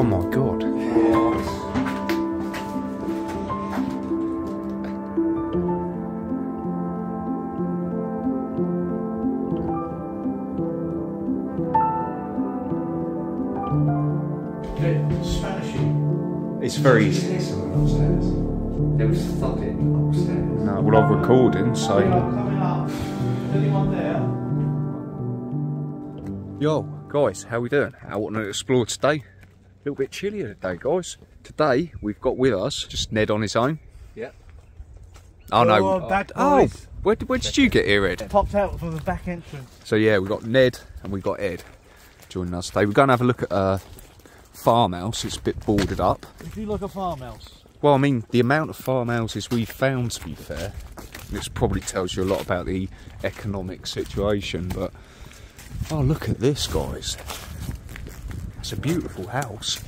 Oh my god. It's very. There was thudding upstairs. No, well, I'm recording, so. Yo, guys, how we doing? Out on an explore today. A little bit chillier today, guys. Today we've got with us just Ned on his own. Yep. Oh no. Oh, where did you get here, Ed? Popped out from the back entrance. So yeah, we've got Ned and we've got Ed joining us today. We're going to have a look at a farmhouse. It's a bit boarded up. If you look at farmhouse. Well, I mean, the amount of farmhouses we've found, to be fair, this probably tells you a lot about the economic situation, but oh, look at this, guys. It's a beautiful house.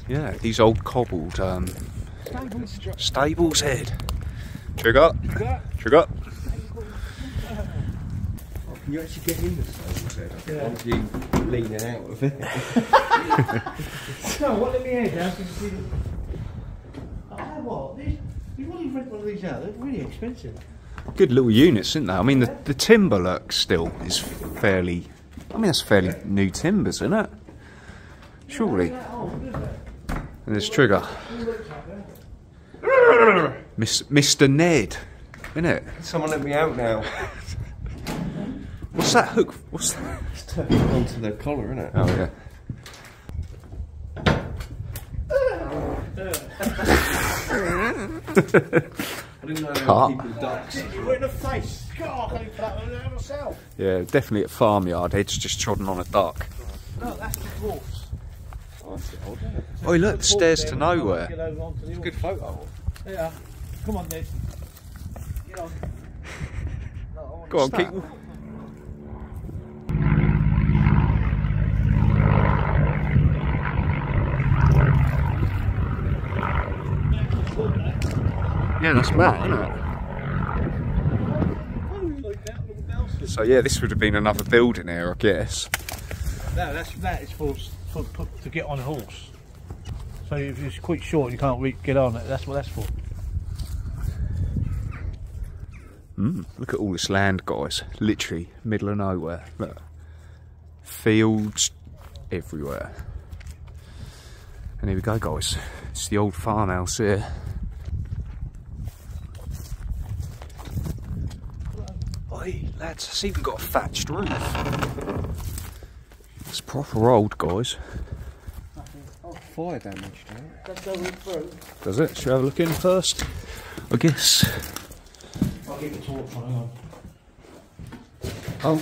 Yeah, these old cobbled stables, Ed. Trigger. Trigger. Can you actually get in the stables head? Yeah. Once you leaning out of it. No, what, let me head down so you can see the... Oh, what? You've already rent one of these out, they're really expensive. Good little units, isn't they? I mean, the timber look still is fairly... I mean, that's fairly new timbers, isn't it? Surely. And there's Trigger. Mr. Ned, isn't it? Someone let me out now. What's that hook? What's that? It's turning onto the collar, isn't it? Oh, yeah. I didn't know how people ducks. You're in the face. God, I can't put that myself. Yeah, definitely at farmyard. Ed's just trodden on a duck. No, that's the dwarfs. Oh, that's odd, isn't it? Oh, look, the stairs to nowhere. It's a good photo. Yeah. Come on, Ned. Get on. Go on, keep... Yeah, that's mad, isn't it? So yeah, this would have been another building here, I guess. No, that is for to get on a horse. So if it's quite short, you can't get on it. That's what that's for. Look at all this land, guys. Literally middle of nowhere. Look, fields everywhere. And here we go, guys. It's the old farmhouse here. Oi, lads, it's even got a thatched roof. It's proper old, guys. Fire damage, don't it? Does it? Should we have a look in first? I guess. I'll get the torch on. Oh.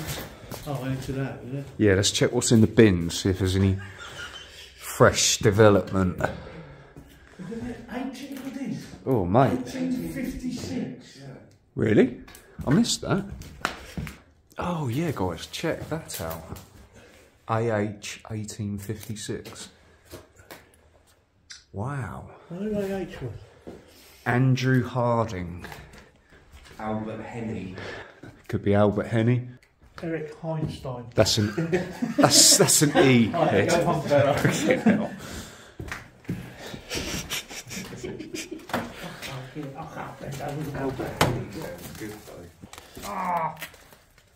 Oh, into that, is it? Yeah, let's check what's in the bins, see if there's any fresh development. Oh, mate. 1856. Really? I missed that. Oh, yeah, guys, check that out. AH 1856. Wow. What did AH was? Andrew Harding. Albert Henny. Could be Albert Henny. Eric Einstein. That's an that's an E. Ed.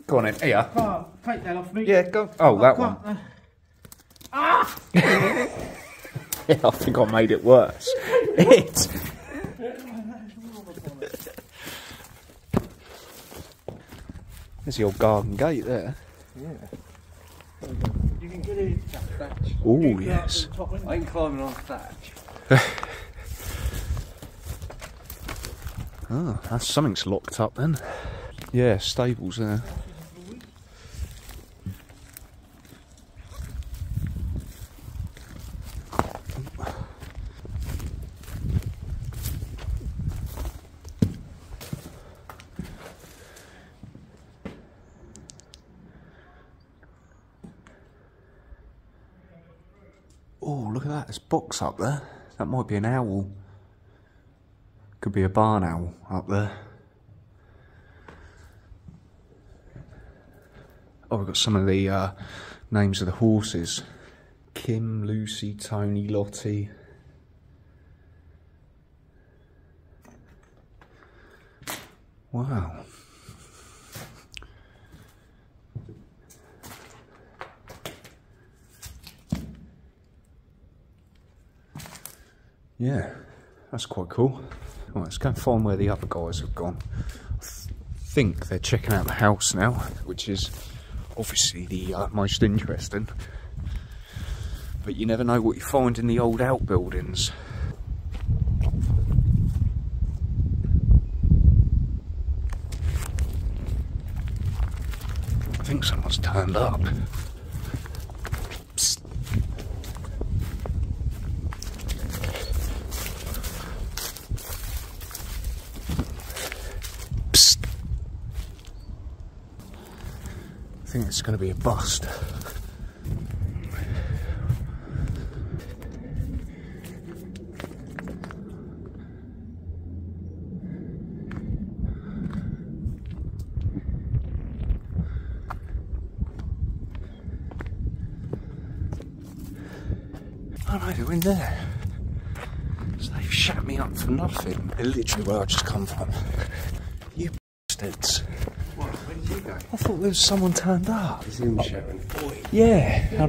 Go on then, here. Oh, take that off me. Yeah, go. Oh, that one. Yeah, I think I made it worse. It. There's the old garden gate there. Yeah. You can get in. Oh, yes. I ain't climbing on thatch. Oh, that's something's locked up then. Yeah, stables there. Oh, look at that, there's a box up there. That might be an owl. Could be a barn owl up there. Oh, we've got some of the names of the horses. Kim, Lucy, Tony, Lottie. Wow. Yeah, that's quite cool. Right, let's go and find where the other guys have gone. I think they're checking out the house now, which is obviously the most interesting. But you never know what you find in the old outbuildings. I think someone's turned up. Psst. Psst. I think it's going to be a bust. Oh no, they're in there. So they've shut me up for nothing. They're literally where I just come from. You bastards. What? Where did you go? I thought there was someone turned up. Is him shouting? Yeah.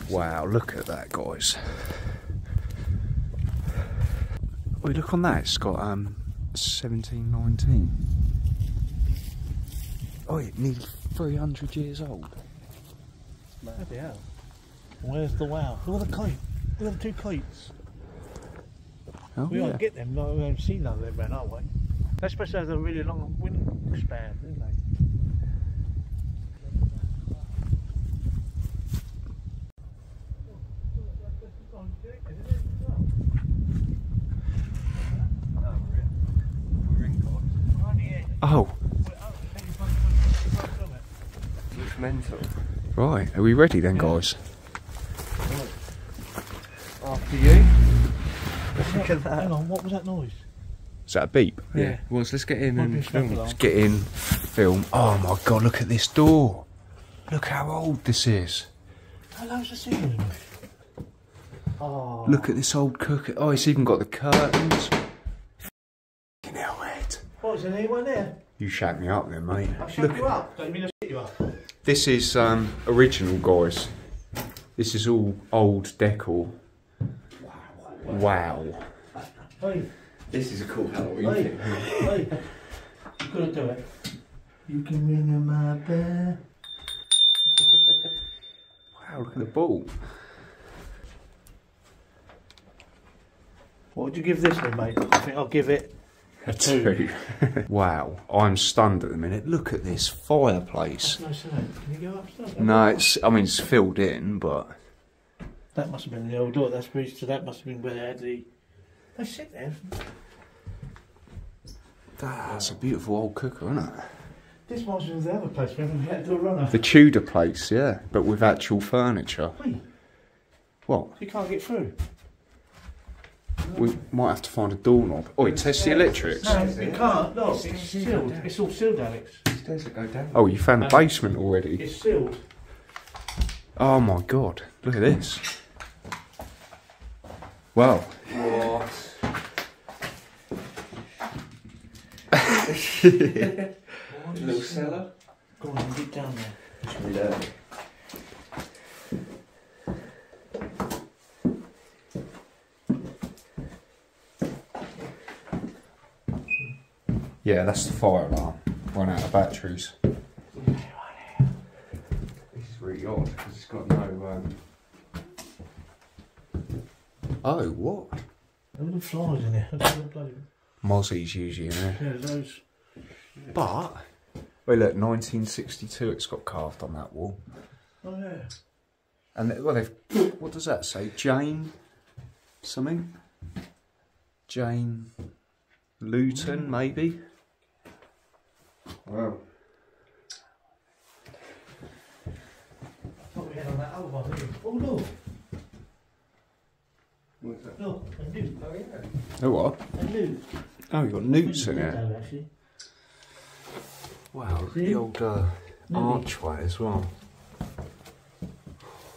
Wow, look at that, guys. Oh, look on that. It's got 1719. Oh, it's nearly 300 years old. Bloody hell. Where's the wow? Look at the kite. Look at the two kites. Oh, We yeah. won't get them. No, we haven't seen none of them around our way. They're supposed to have a really long wingspan, didn't they? Oh, Looks mental. right. Are we ready then, guys? After you? Look at that. Hang on, what was that noise? Is that a beep? Yeah. Well, let's get in Might be a and smoke film. alarm. Let's get in, film. Oh my god, look at this door. Look how old this is. Hello, the ceiling. Oh. Look at this old cooker. Oh, it's even got the curtains. F***ing hell, Ed. What, is there anyone there? You shut me up then, mate. I shut you up. Don't you mean I shut you up? This is original, guys. This is all old decor. Wow. Hey, This is a cool Halloween hey, thing. hey. You gotta do it. You can ring in my bell. Wow, look at the ball. What would you give this then, mate? I think I'll give it A 2. Wow, I'm stunned at the minute. Look at this fireplace. Nice, isn't it? Can you go upstairs? No, I mean, it's filled in, but... That must have been the old door. That's bridge to that must have been where they had the. They sit there. That's a beautiful old cooker, isn't it? This was the other place where we had to do a runner. The Tudor place, yeah, but with actual furniture. Wait, What? you can't get through. We might have to find a doorknob. Oi, test the electrics. No, you can't. No, it's sealed. It's all sealed, Alex. Stairs that go down. Oh, you found the basement already? It's sealed. Oh my god, look at this. Wow. What? Little cellar. Go on, get down there. Should we learn? Yeah, that's the fire alarm. Run out of batteries. This is really odd because it's got no. Oh, what? Look at the flies in there. Look at the bloody. Mozzie's usually in there. Yeah, those. But, wait, look, 1962 it's got carved on that wall. Oh yeah. And, well, they've, what does that say? Jane something? Jane Luton, maybe? Wow. What we had on that other one, didn't we? Oh no. What's that? No, a newt. Oh yeah. Oh, what? A newt. Oh, you've got newts in it. Window, actually. Wow, look at See? the old archway as well.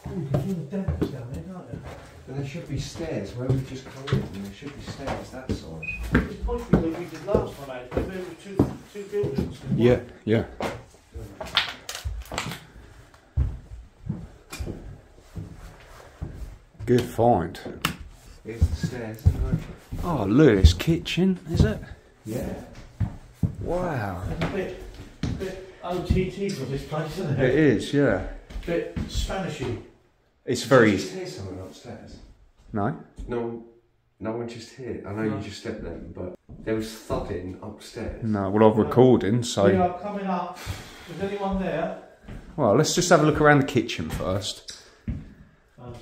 you can feel the dampness down there, can't you? And there should be stairs where we've just come in. And there should be stairs that side. It's possibly like we did last time, mate. But there were two buildings. Yeah, yeah. Good find. Here's the stairs, isn't it? Oh, look, it's kitchen, is it? Yeah. Wow. It's a bit OTT for this place, isn't It it? is, yeah. Bit Spanishy. It's Did very. you just hear someone upstairs? No? No one just here. I know you just stepped there, but there was thudding upstairs. No, well, I'm recording, so. We are coming up. Is anyone there? Well, let's just have a look around the kitchen first.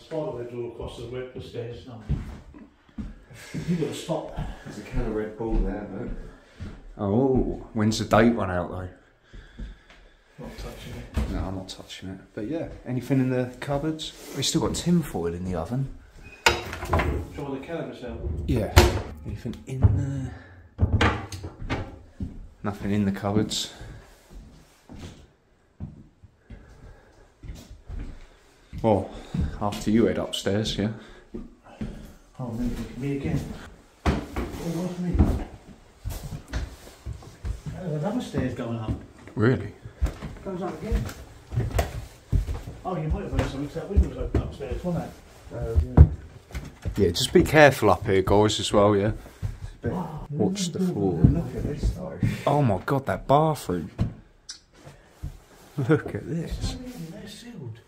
Spiderwebs all across the stairs. No. You've got to stop that. There's a can of Red Bull there, look. Oh, when's the date run out, though? Not touching it. No, I'm not touching it. But yeah, anything in the cupboards? We've still got tin foil in the oven. Try the cannabis out. Yeah. Anything in there? Nothing in the cupboards. Well, after you head upstairs, yeah? Oh, me again. Oh, what's me? Oh, another stairs going up. Really? Goes up again. Oh, you might have heard something, that window was open upstairs, wasn't it? Yeah, just be careful up here, guys, as well, yeah? Oh, Watch the floor. Look at this though. Oh my god, that bathroom. Look at this. They're sealed.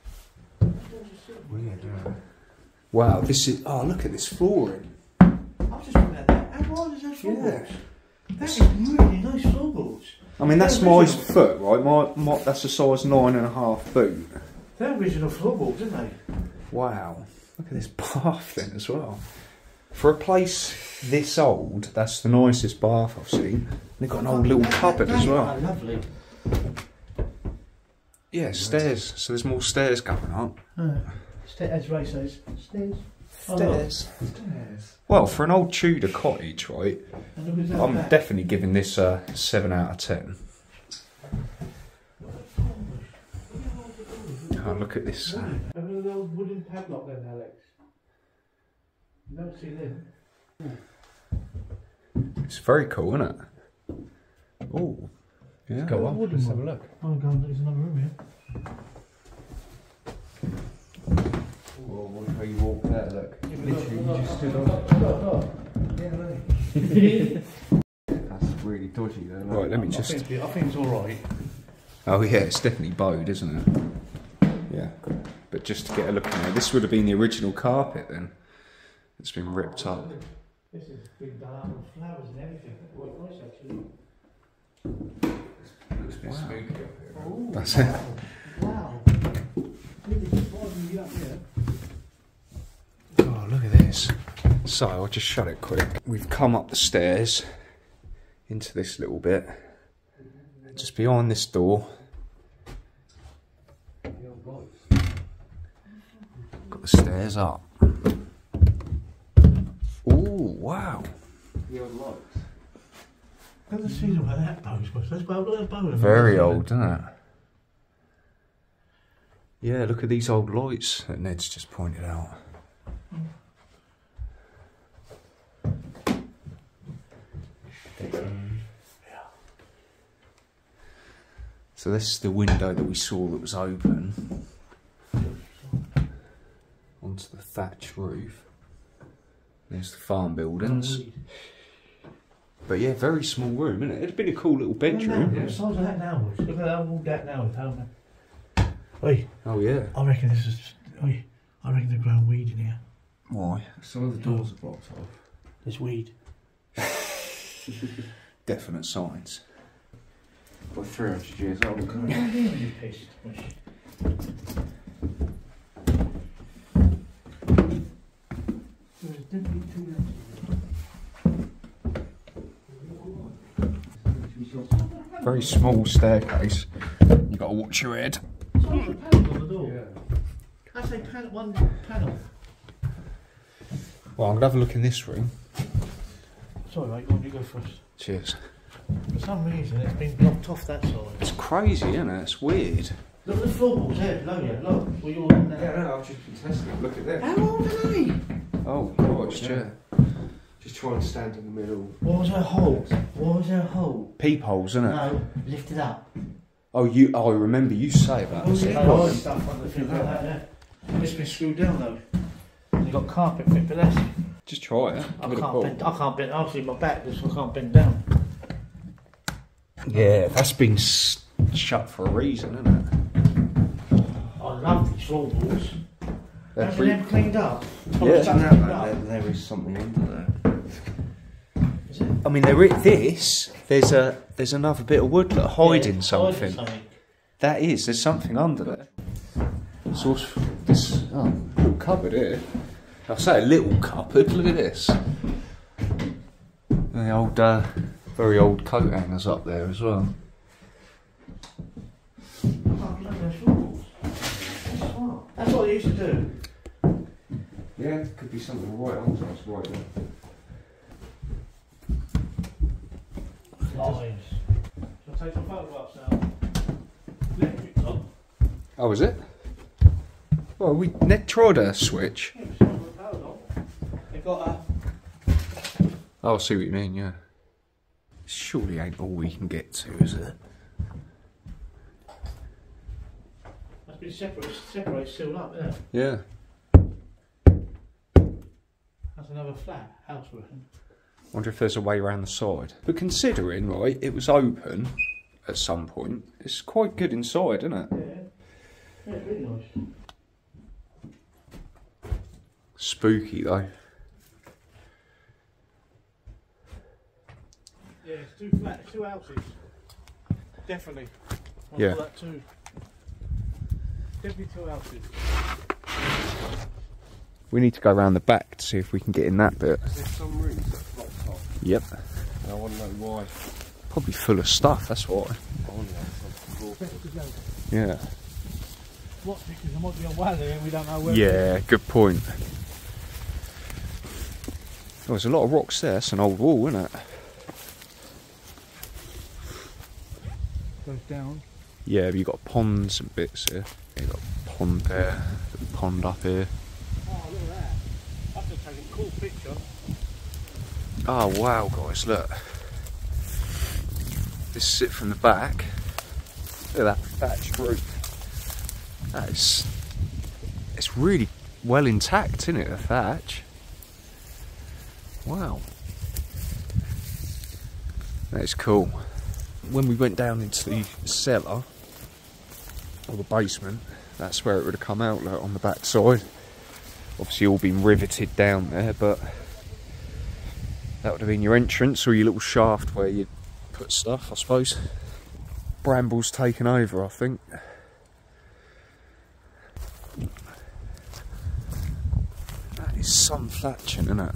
Weird, yeah. Wow, this is. Oh, look at this flooring. I was just looking at that. How wide is that floorboards? That is really nice floorboards. I mean, that's They're my original. foot, right? My that's a size 9.5 boot. They're original floorboards, aren't they? Wow. Look at this bath then as well. For a place this old, that's the nicest bath I've seen. They've got an old little cupboard as well. Oh, lovely. Yeah, stairs. So there's more stairs going up. As Ray says, stairs. Stairs. Stairs. Well, for an old Tudor cottage, right? And look at that I'm back. definitely giving this a 7 out of 10. Oh, look at this. Remember the old wooden padlock then, Alex? You don't see them. It's very cool, isn't it? Oh, yeah. Go on, let's have a look. Oh god, there's another room here. Well, watch how you walk there, look. Literally, you just stood on it. That's really dodgy though. Right, let me just. I think it's alright. Oh yeah, it's definitely bowed, isn't it? Yeah. But just to get a look in there, this would have been the original carpet then. It's been ripped up. This has been done up with flowers and everything. Quite nice actually. Looks a bit spooky up here. Oh, That's it. wow. Look at this one, you get up here. Oh, look at this. So, I'll just shut it quick. We've come up the stairs into this little bit. Just behind this door. Got the stairs up. Oh, wow. The old lights. Doesn't seem like that post, but that's about a bone. Very old, isn't it? Yeah, look at these old lights that Ned's just pointed out. So this is the window that we saw that was open onto the thatched roof. There's the farm buildings. But yeah, very small room, isn't it? It'd been a cool little bedroom. What size is that now? Look at how old that now is, haven't they? Oi, Oh yeah. I reckon this is. Oi, I reckon they're growing weed in here. Why? Some of the doors are blocked off. There's weed. Definite signs. Well, 300 years old. You piece of shit. There's definitely two Very small staircase. You got to watch your head. There's a panel on the door. That's a panel, one panel. Well, I'm gonna have a look in this room. Sorry, mate, why don't you go first? Cheers. For some reason, it's been blocked off that side. It's crazy, isn't it? It's weird. Look at the floorboards there, below you. Look, we all in there. Yeah, no, I've just been testing it. Look at this. How old are they? Oh, Christ, yeah. Just try and stand in the middle. What was her hole? What was her hole? Peepholes, isn't it? No, lift it up. Oh, I remember you say about this. Oh, stuff on the thing like that, yeah. It's been screwed down though. You've got carpet fit, but that's... Just try it. I can't bend, obviously my back, so I can't bend down. Yeah, that's been shut for a reason, isn't it? I love these floorboards. They're Have they never cleaned up? Yeah. Isn't that like there is something under there? Is it? I mean, there's another bit of wood that hiding something. There's something under there. So this little cupboard here. I say a little cupboard. Look at this. The old, very old coat hangers up there as well. That's what they used to do. Yeah, it could be something right under us right there. Lies. Shall I take some photographs now? Electric's on. Oh, is it? Well, Ned tried a switch. Yeah, it's on the power's on. They've got a... Oh, I see what you mean, yeah. Surely ain't all we can get to, is it? Must be separate, sealed up, yeah. Yeah. That's another flat, house we're in. Wonder if there's a way around the side. But considering, right, it was open at some point, it's quite good inside, isn't it? Yeah. Yeah, it's really nice. Spooky, though. Yeah, it's two flats, two houses. Definitely. Yeah. That too. Definitely two houses. We need to go around the back to see if we can get in that bit. There's some rooms that are blocked off. Yep. And I want to know why. Probably full of stuff, that's why. I want to know something. Yeah. What? Because there might be a well there and we don't know where. Yeah, good point. Oh, there's a lot of rocks there. That's an old wall, isn't it? Goes down. Yeah, but you've got ponds and bits here. You've got a pond there, a pond up here. Oh, look at that. That's just taking a cool picture. Oh, wow, guys, look. This is it from the back. Look at that thatched roof. It's really well intact, isn't it, the thatch? Wow. That is cool. When we went down into the cellar, or the basement, that's where it would have come out, like, on the back side. Obviously all been riveted down there, but that would have been your entrance, or your little shaft where you'd put stuff, I suppose. Brambles taken over, I think. That is some thatching, isn't it?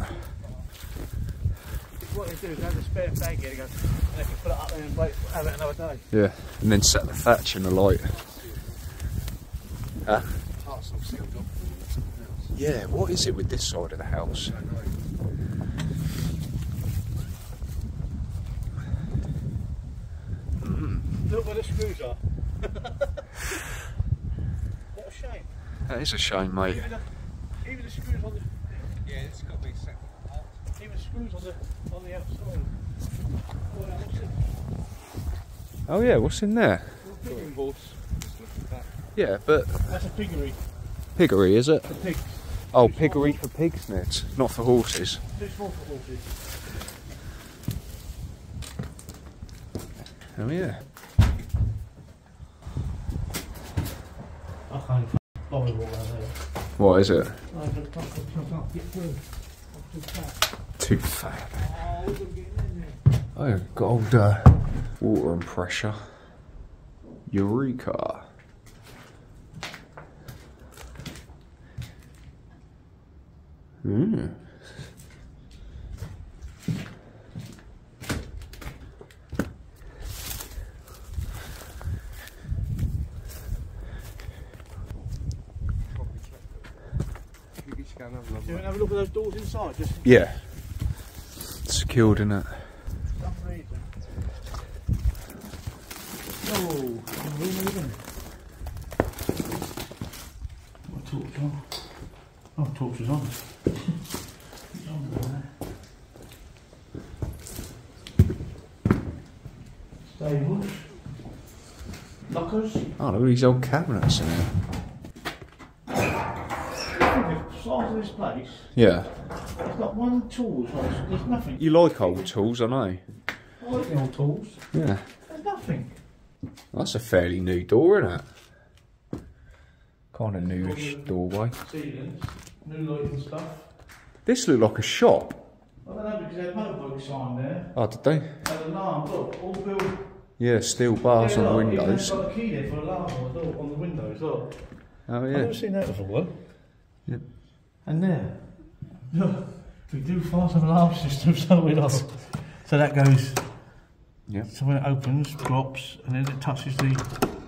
What they do is they have a spare bag here, and they can put it up there and wait, have it another day. Yeah, and then set the thatching alight. Parts all sealed up. Yeah, what is it with this side of the house? Look where the screws are. What a shame. That is a shame, mate. Even the screws on the... Yeah, it's got to be set. Even the screws on the outside. Oh yeah, what's in there? Piggery boards. Yeah, but... That's a piggery. Piggery, is it? For pigs. Oh, piggery for pigs, Ned, not for horses. Too small for horses. Oh yeah. I can't bother all around there. What is it? I can't get through. I'm too fat. Too fat. Oh, we're getting in there. Oh, got old water and pressure. Eureka. Mm. You want to have a look at those doors inside? Just Yeah. Secured, innit? for some reason. Oh, room even. torch on. Oh, torch is on. It's on there. Stables. Lockers. Oh, look at these old cabinets in here. The size of this place, Yeah. it's got one tool, there's nothing. You like old tools, I know. I like the old tools. Yeah. There's nothing. That's a fairly new door, isn't it? Kind of newish doorway. Ceilings, new lighting stuff. This looked like a shop. I don't know because they had motorbike sign there. Oh, did they? And alarm, look, all built. Yeah, steel bars on the Look, windows. even got a key there for alarm on the door, on the windows, look. Oh, I've yeah. never seen that before. Yep. And there, look, we do fire some alarm systems, don't we? Look. So that goes, Yeah. so when it opens, drops, and then it touches the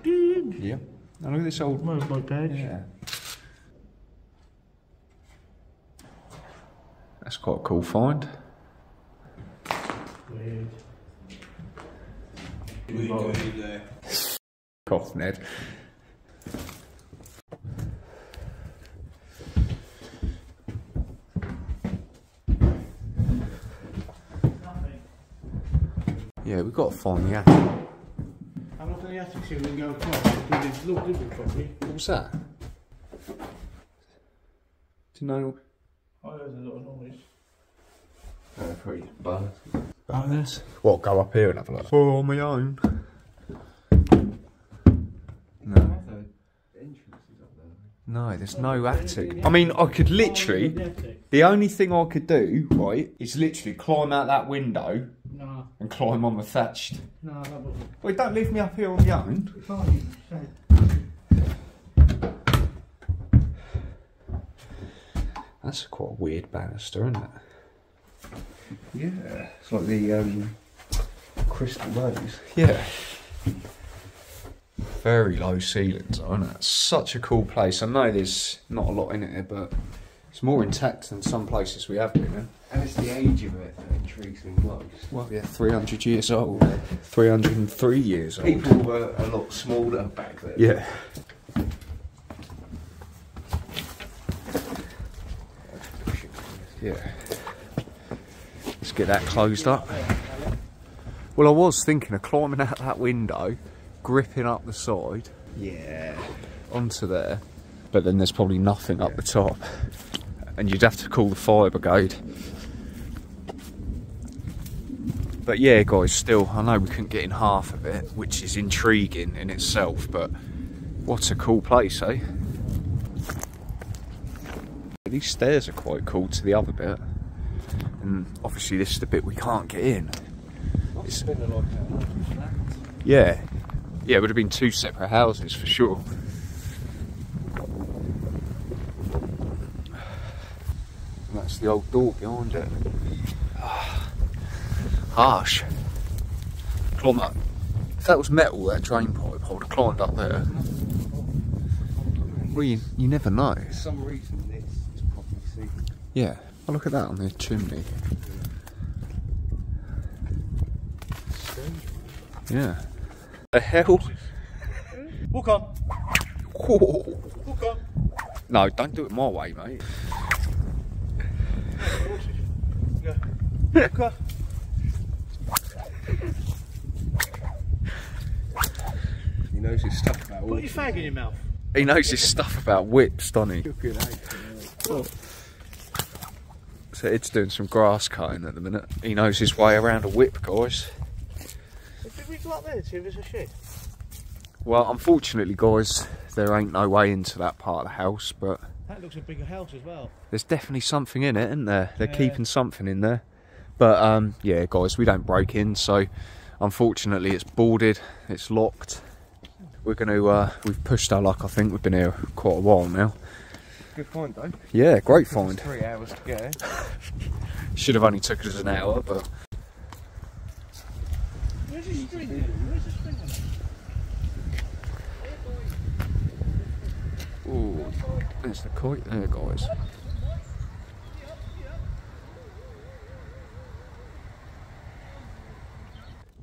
ding. Yeah. Oh, look at this old. Motorbike badge. Yeah. That's quite a cool find. Weird. Cough, Ned. Yeah, we've got to find the attic. I'm not in the attic so we can go across. We did look, didn't we, probably? What was that? Do you know? I heard a lot of noise. Pretty bad. Oh, this? What, go up here and have a look? Oh, on my own. No. No, there's no attic. I mean, I could literally, the only thing I could do, right, is literally climb out that window No, and climb on the thatched. no, that wasn't. Wait, don't leave me up here on my own. Fine, That's quite a weird banister, isn't it? Yeah, it's like the crystal rose. Yeah. Very low ceilings, though, isn't it? Such a cool place. I know there's not a lot in it, but it's more intact than some places we have been in. And it's the age of it that intrigues me most. Well, yeah, 300 years old. 303 years old. People were a lot smaller back then. Yeah. Yeah. Let's get that closed up. Well, I was thinking of climbing out that window, gripping up the side, Yeah. onto there, but then there's probably nothing up the top, and you'd have to call the fire brigade. But yeah, guys, still, I know we couldn't get in half of it, which is intriguing in itself, but what a cool place, eh? These stairs are quite cool to the other bit, and obviously this is the bit we can't get in. It's, yeah, yeah, it would have been two separate houses for sure. And that's the old door behind it. Harsh. Climb up. If that was metal, that drain pipe, I would have climbed up there. Well, you never know. For some reason this is probably secret. Yeah, oh, look at that on the chimney. Yeah. The hell? Walk on. Whoa. Walk on. No, don't do it my way, mate. Go. Walk on. He knows his stuff about all. Put your fag in your mouth. He knows his stuff about whips, doesn't he? Good, eh? So Ed's doing some grass cutting at the minute. He knows his way around a whip, guys. Did we go up there to see if there's a shed? Well, unfortunately, guys, there ain't no way into that part of the house, but That looks a bigger house as well. there's definitely something in it, isn't there? They're keeping something in there. But, yeah, guys, we don't break in, so unfortunately it's boarded, it's locked. We're going to, we've pushed our luck, I think. We've been here quite a while now. Good find though. Yeah, great find. 3 hours to go. Should have only took us an hour, but... Where's the string? Where's the string on it? Ooh, there's the kite there, guys.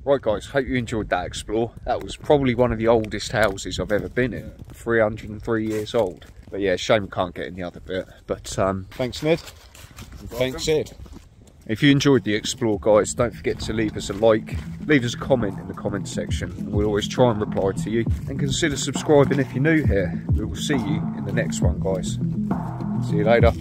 Right, guys, hope you enjoyed that explore. That was probably one of the oldest houses I've ever been in. 303 years old. But yeah, shame we can't get in the other bit. But thanks, Ned. And thanks, Ed. If you enjoyed the explore, guys, don't forget to leave us a like, leave us a comment in the comment section, and we'll always try and reply to you. And consider subscribing if you're new here. We will see you in the next one, guys. See you later.